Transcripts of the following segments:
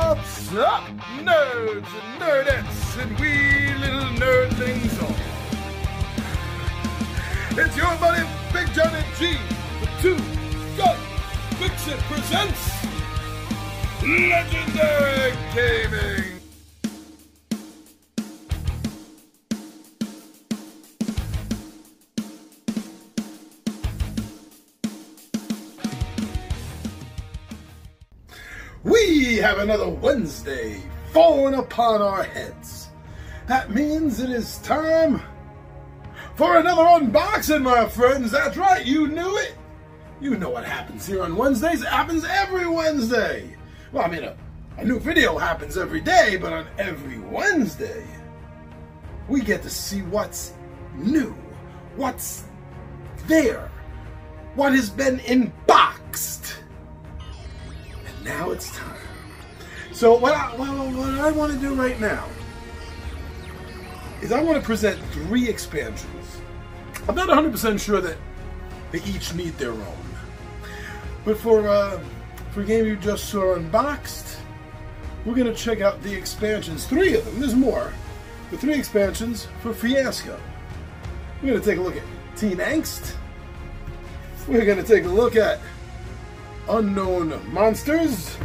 What's up, nerds and nerdettes and wee little nerdlings all? It's your buddy Big Johnny G, the Two Gun Pixie presents Legendary Gaming. We have another Wednesday falling upon our heads. That means it is time for another unboxing, my friends. That's right, you knew it. You know what happens here on Wednesdays. It happens every Wednesday. Well, I mean, a new video happens every day, but on every Wednesday, we get to see what's new, what's there, what has been unboxed. And now it's time. So what I want to do right now is I want to present 3 expansions. I'm not 100% sure that they each need their own. But for a game you just saw unboxed, we're going to check out the expansions. 3 of them, there's more, but 3 expansions for Fiasco. We're going to take a look at Teen Angst. We're going to take a look at Unknown Monsters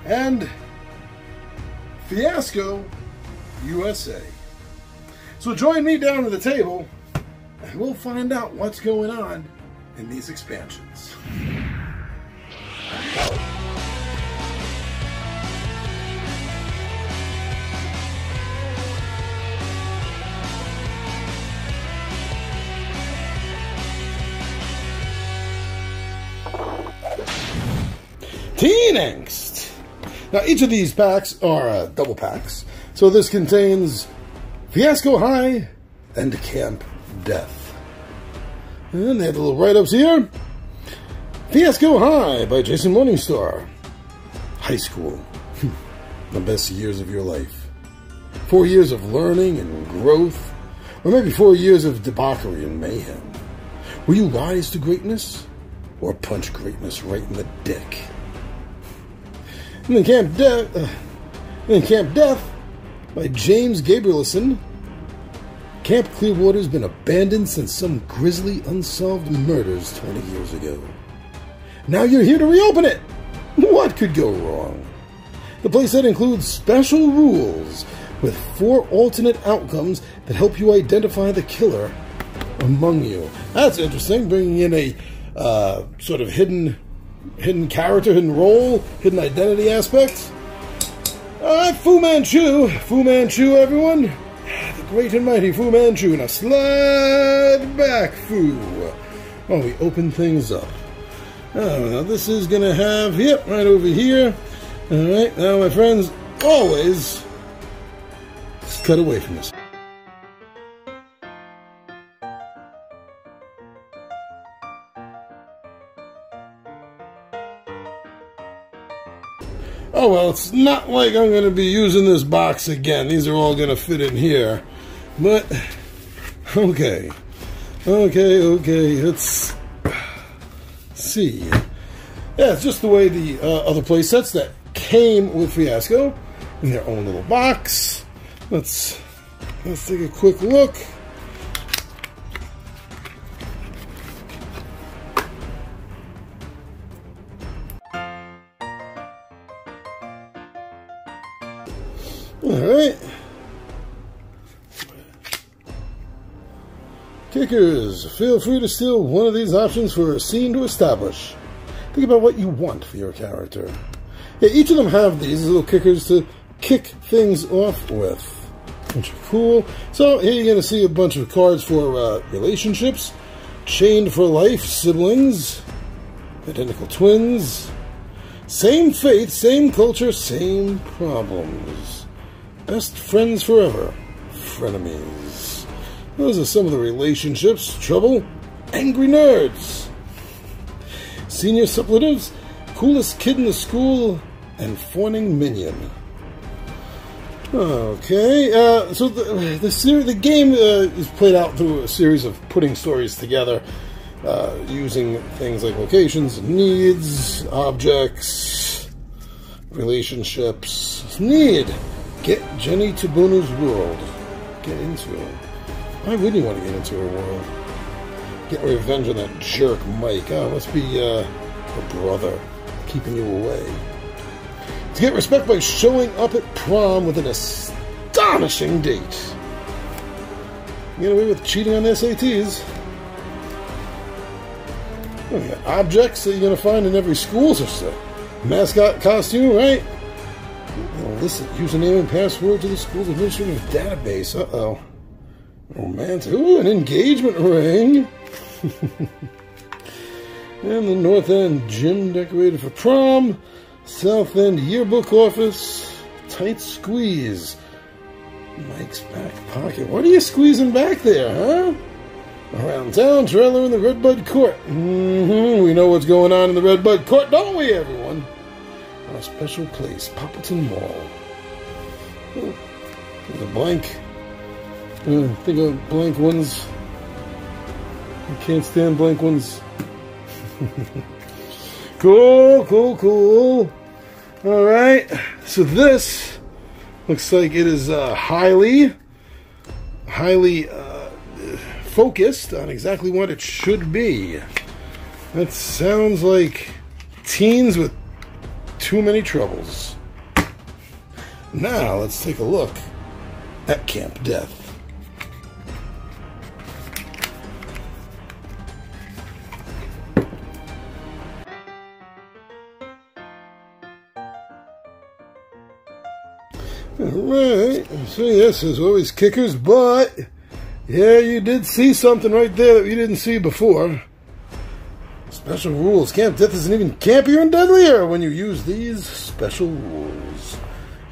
and Fiasco USA. So join me down at the table and we'll find out what's going on in these expansions. Teen Angst. Now each of these packs are double packs. So this contains Fiasco High and Camp Death. And they have the little write-ups here. Fiasco High by Jason Morningstar. High school. The best years of your life. 4 years of learning and growth. Or maybe 4 years of debauchery and mayhem. Will you rise to greatness? Or punch greatness right in the dick? And then Camp Death by James Gabrielson. Camp Clearwater's been abandoned since some grisly, unsolved murders 20 years ago. Now you're here to reopen it! What could go wrong? The playset includes special rules with 4 alternate outcomes that help you identify the killer among you. That's interesting, bringing in a sort of hidden character, hidden role, hidden identity aspect. Alright, Fu Manchu, everyone. The great and mighty Fu Manchu. Now slide back, Fu. Oh, we open things up. Oh, now this is going to have, yep, right over here. Alright, now my friends, always cut away from this. Oh, well, it's not like I'm going to be using this box again. These are all going to fit in here. But, okay. Let's see. Yeah, it's just the way the other play sets that came with Fiasco in their own little box. Let's take a quick look. Alright. Kickers, feel free to steal one of these options for a scene to establish. Think about what you want for your character. Yeah, each of them have these little kickers to kick things off with, which are cool. So here you're going to see a bunch of cards for relationships, chained for life, siblings, identical twins, same faith, same culture, same problems. Best friends forever. Frenemies. Those are some of the relationships. Trouble. Angry nerds. Senior superlatives. Coolest kid in the school. and fawning minion. Okay, so the game is played out through a series of putting stories together, using things like locations, needs, objects, relationships. Need. Get Jenny to Bono's world. Get into it. Why wouldn't you want to get into her world? Get revenge on that jerk Mike. Oh, must be her brother keeping you away. To get respect by showing up at prom with an astonishing date. Get away with cheating on the SATs. Oh, you got objects that you're going to find in every school system. Mascot costume, right? Listen, username and password to the school's administrative database. Uh-oh. Romantic. Ooh, an engagement ring. And the North End gym decorated for prom. South End yearbook office. Tight squeeze. Mike's back pocket. What are you squeezing back there, huh? Around town, trailer in the Redbud Court. We know what's going on in the Redbud Court, don't we, everyone? Our special place, Poppleton Mall. Oh, there's a blank. Think of blank ones. I can't stand blank ones. Cool. Alright, so this looks like it is highly focused on exactly what it should be. That sounds like teens with too many troubles. Now, let's take a look at Camp Death. Alright, so yes, there's always kickers, but yeah, you did see something right there that you didn't see before. Special rules. Camp Death isn't even campier and deadlier when you use these special rules.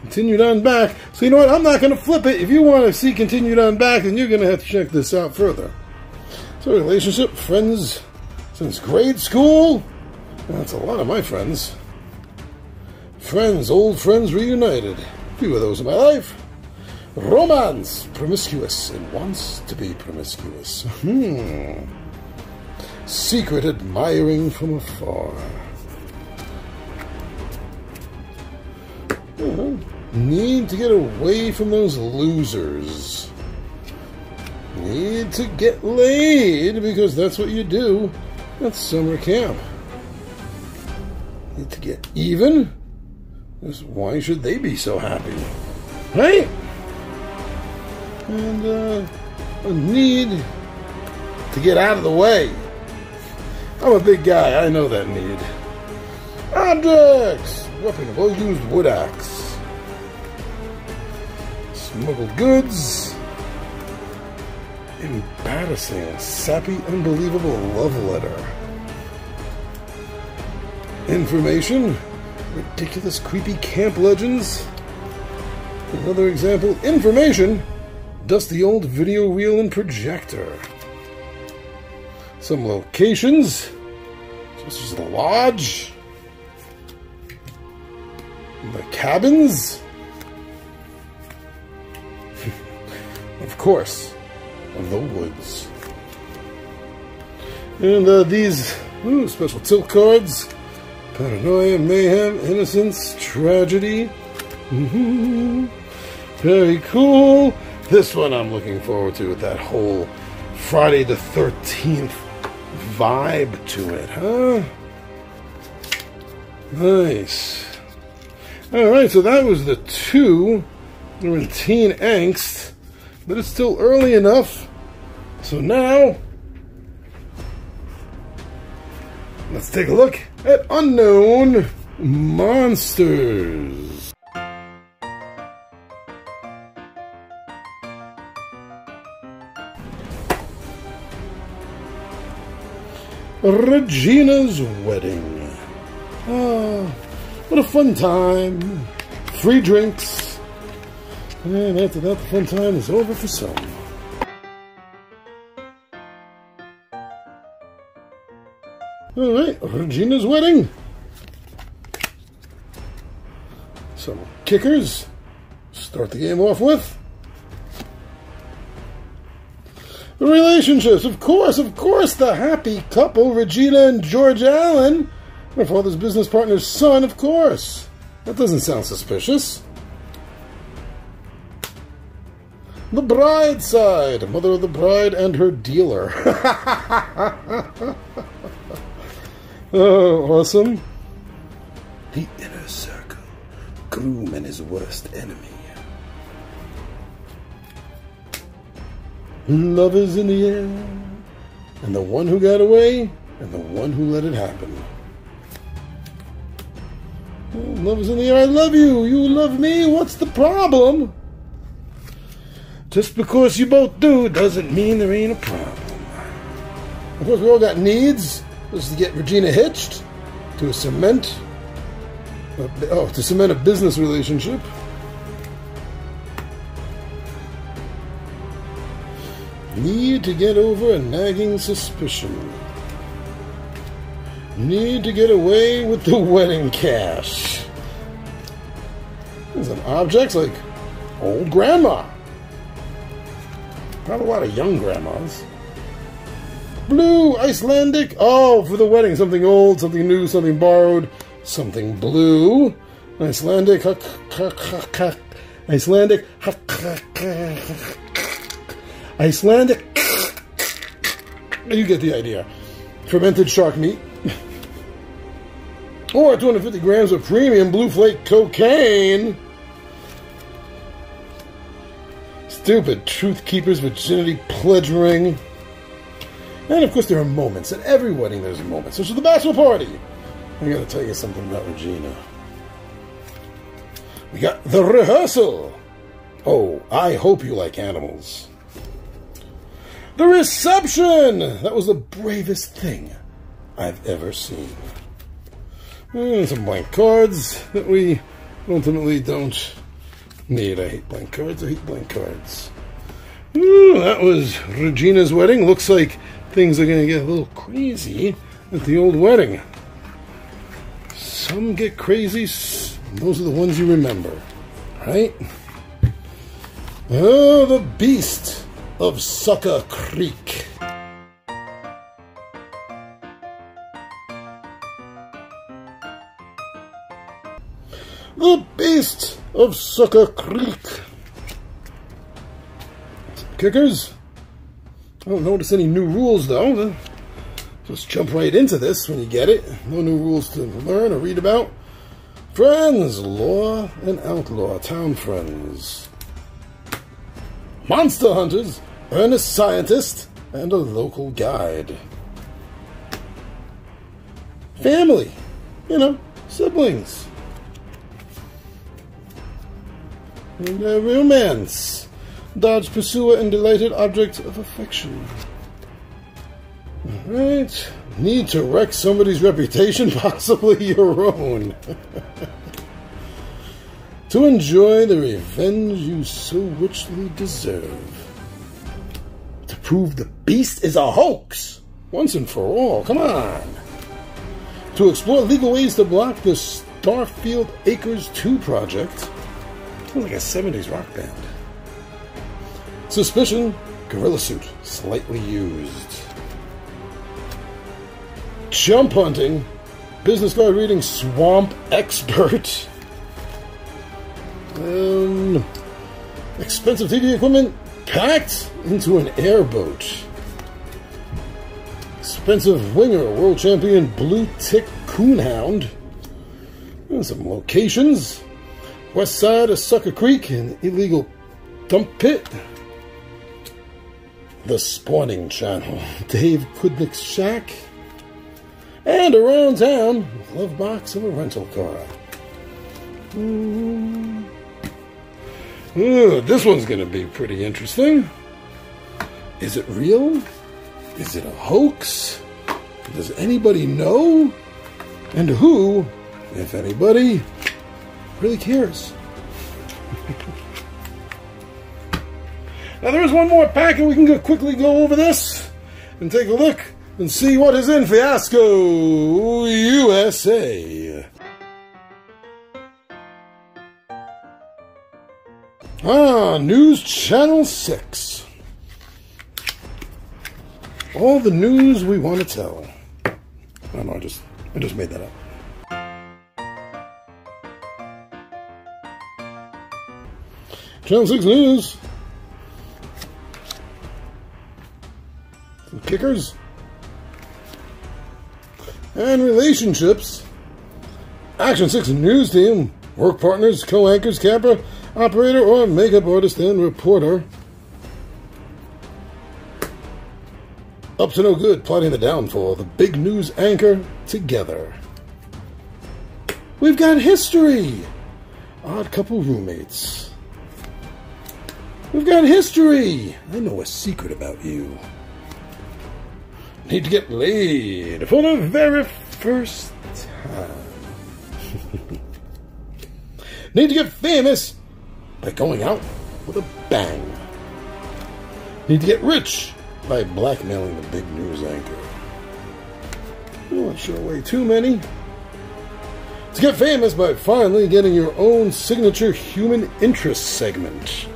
Continued on back. So you know what? I'm not going to flip it. If you want to see continued on back, then you're going to have to check this out further. So relationship, friends since grade school. That's a lot of my friends. Friends, old friends reunited. Few of those in my life. Romance, promiscuous, and wants to be promiscuous. Secret admiring from afar. Need to get away from those losers. Need to get laid because that's what you do at summer camp. Need to get even. Because why should they be so happy? Right? And a need to get out of the way. I'm a big guy, I know that need. Objects! Weapon of well-used wood axe. Smuggled goods. Embarrassing, sappy, unbelievable love letter. Information. Ridiculous, creepy camp legends. Another example. Information. Dusty old video reel and projector. Some locations. So this is the lodge. The cabins. Of course, the woods. And these special tilt cards. Paranoia, mayhem, innocence, tragedy. Very cool. This one I'm looking forward to with that whole Friday the 13th vibe to it, huh? Nice. Alright, so that was the two. We're in teen angst, but it's still early enough. So now, let's take a look at Unknown Monsters. Regina's wedding. Ah, what a fun time. Free drinks. And after that, the fun time is over for some. Alright, Regina's wedding. Some kickers. Start the game off with. The relationships, of course, the happy couple, Regina and George Allen. Her father's business partner's son, of course. That doesn't sound suspicious. The bride side, mother of the bride and her dealer. Oh, awesome. The inner circle, groom and his worst enemy. Love is in the air, and the one who got away, and the one who let it happen. Oh, love is in the air, I love you, you love me, what's the problem? Just because you both do doesn't mean there ain't a problem. Of course, we all got needs. This is to get Regina hitched, to cement a business relationship. Need to get over a nagging suspicion. Need to get away with the wedding cash. There's an object like old grandma. Not a lot of young grandmas. Blue, Icelandic. Oh, for the wedding. Something old, something new, something borrowed, something blue. Icelandic. Icelandic. Icelandic. You get the idea. Fermented shark meat. Or 250 grams of premium blue flake cocaine. Stupid truth keepers, virginity pledge ring. And of course there are moments. At every wedding there's moments. Such as the bachelor party. I gotta tell you something about Regina. We got the rehearsal. Oh, I hope you like animals. The reception! That was the bravest thing I've ever seen. And some blank cards that we ultimately don't need. I hate blank cards. I hate blank cards. Ooh, that was Regina's wedding. Looks like things are going to get a little crazy at the old wedding. Some get crazy. Those are the ones you remember, right? Oh, the beast of Sucker Creek. The beast of Sucker Creek. Some kickers. I don't notice any new rules though. Just jump right into this when you get it. No new rules to learn or read about. Friends, law and outlaw, town friends. Monster hunters, earnest scientist, and a local guide. Family, siblings. And romance, dodge pursuer and delighted object of affection. Alright, need to wreck somebody's reputation, possibly your own. To enjoy the revenge you so richly deserve. To prove the beast is a hoax, once and for all, come on. To explore legal ways to block the Starfield Acres 2 project. Sounds like a 70s rock band. Suspicion, gorilla suit, slightly used. Jump hunting, business card reading, swamp expert. Expensive TV equipment packed into an airboat. Expensive winger, world champion, blue tick coonhound. And some locations. West side of Sucker Creek, an illegal dump pit. The Spawning Channel, Dave Kudnick's shack. And around town, a glove box of a rental car. This one's going to be pretty interesting. Is it real? Is it a hoax? Does anybody know? And who, if anybody, really cares? Now there is one more pack and we can quickly go over this and take a look and see what is in Fiasco USA. News Channel 6. All the news we want to tell. Oh no, I just made that up. Channel 6 News. Some kickers. And relationships. Action 6 News Team. Work partners, co-anchors, camera operator, or makeup artist and reporter. Up to no good, plotting the downfall of the big news anchor together. We've got history. Odd couple roommates. We've got history. I know a secret about you. Need to get laid for the very first time. Need to get famous by going out with a bang. Need to get rich by blackmailing the big news anchor. You won't show away too many. To get famous by finally getting your own signature human interest segment.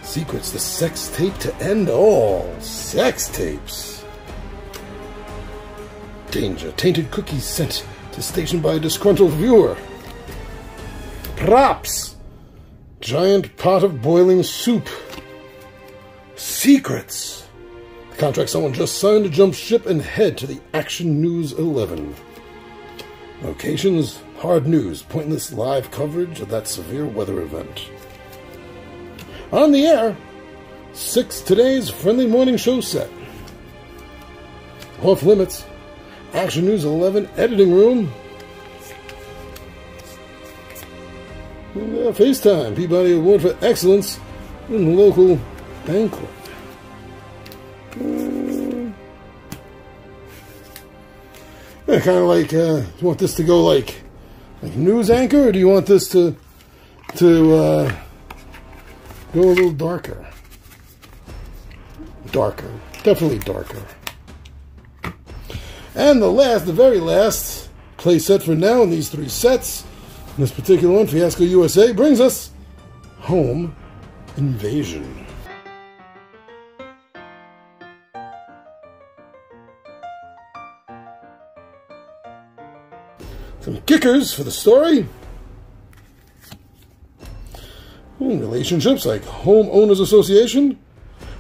Secrets the sex tape to end all sex tapes. Danger, tainted cookies sent to station by a disgruntled viewer. Props, giant pot of boiling soup. Secrets, the contract someone just signed to jump ship and head to the Action News 11. Locations, hard news, pointless live coverage of that severe weather event. On the air, 6 Today's friendly morning show set. Off limits, Action News 11 editing room. FaceTime, Peabody Award for Excellence in local banquet. Kind of like, you want this to go like news anchor, or do you want this to go a little darker? Darker. Definitely darker. And the very last play set for now in these 3 sets, in this particular one, Fiasco USA, brings us Home Invasion. Some kickers for the story. Relationships like homeowners association.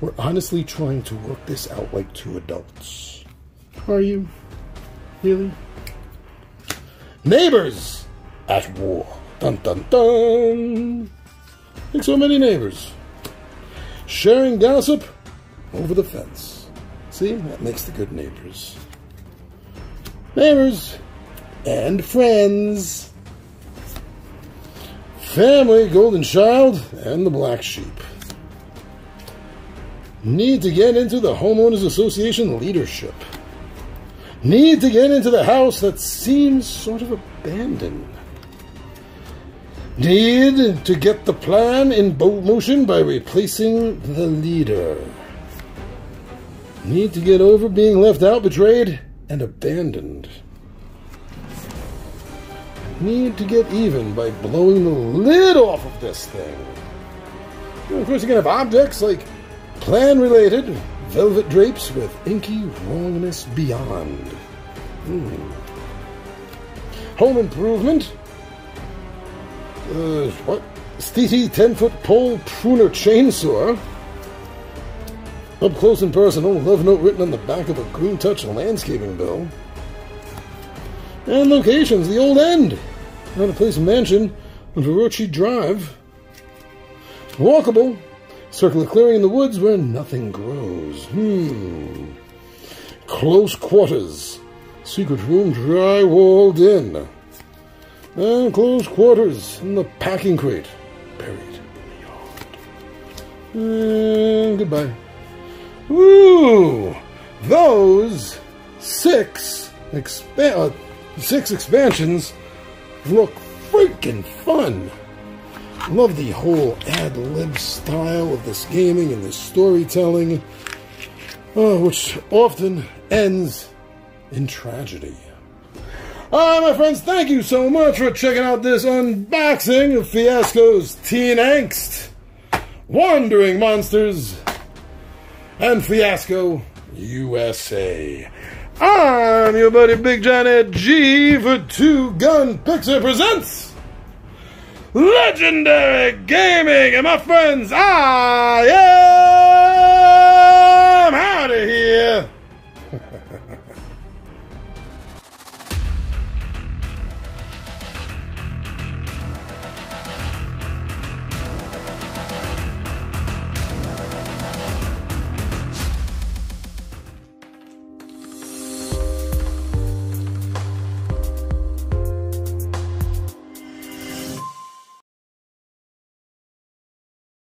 We're honestly trying to work this out like 2 adults. Are you? Really? Neighbors at war. Dun dun dun. Like so many neighbors. Sharing gossip over the fence. See? That makes the good neighbors. Neighbors and friends. Family, golden child, and the black sheep. Need to get into the Homeowners Association leadership. Need to get into the house that seems sort of abandoned. Need to get the plan in motion by replacing the leader. Need to get over being left out, betrayed, and abandoned. Need to get even by blowing the lid off of this thing. And of course, you can have objects like plan-related velvet drapes with inky wrongness beyond. Home improvement. What? Steety 10-foot pole pruner chainsaw. Up close and personal, love note written on the back of a Green Touch landscaping bill. And locations, the Old End. Not a place mansion on Verochi Drive. Walkable. Circular clearing in the woods where nothing grows. Close quarters. Secret room dry-walled in. And close quarters in the packing crate. Buried in the yard. And goodbye. Ooh! Those 6 expansions look freaking fun. Love the whole ad-lib style of this gaming and this storytelling, which often ends in tragedy. Alright, my friends, thank you so much for checking out this unboxing of Fiasco's Teen Angst, Wandering Monsters, and Fiasco USA. I'm your buddy Big John Ed G for Two Gun Pixie presents Legendary Gaming, and my friends, I am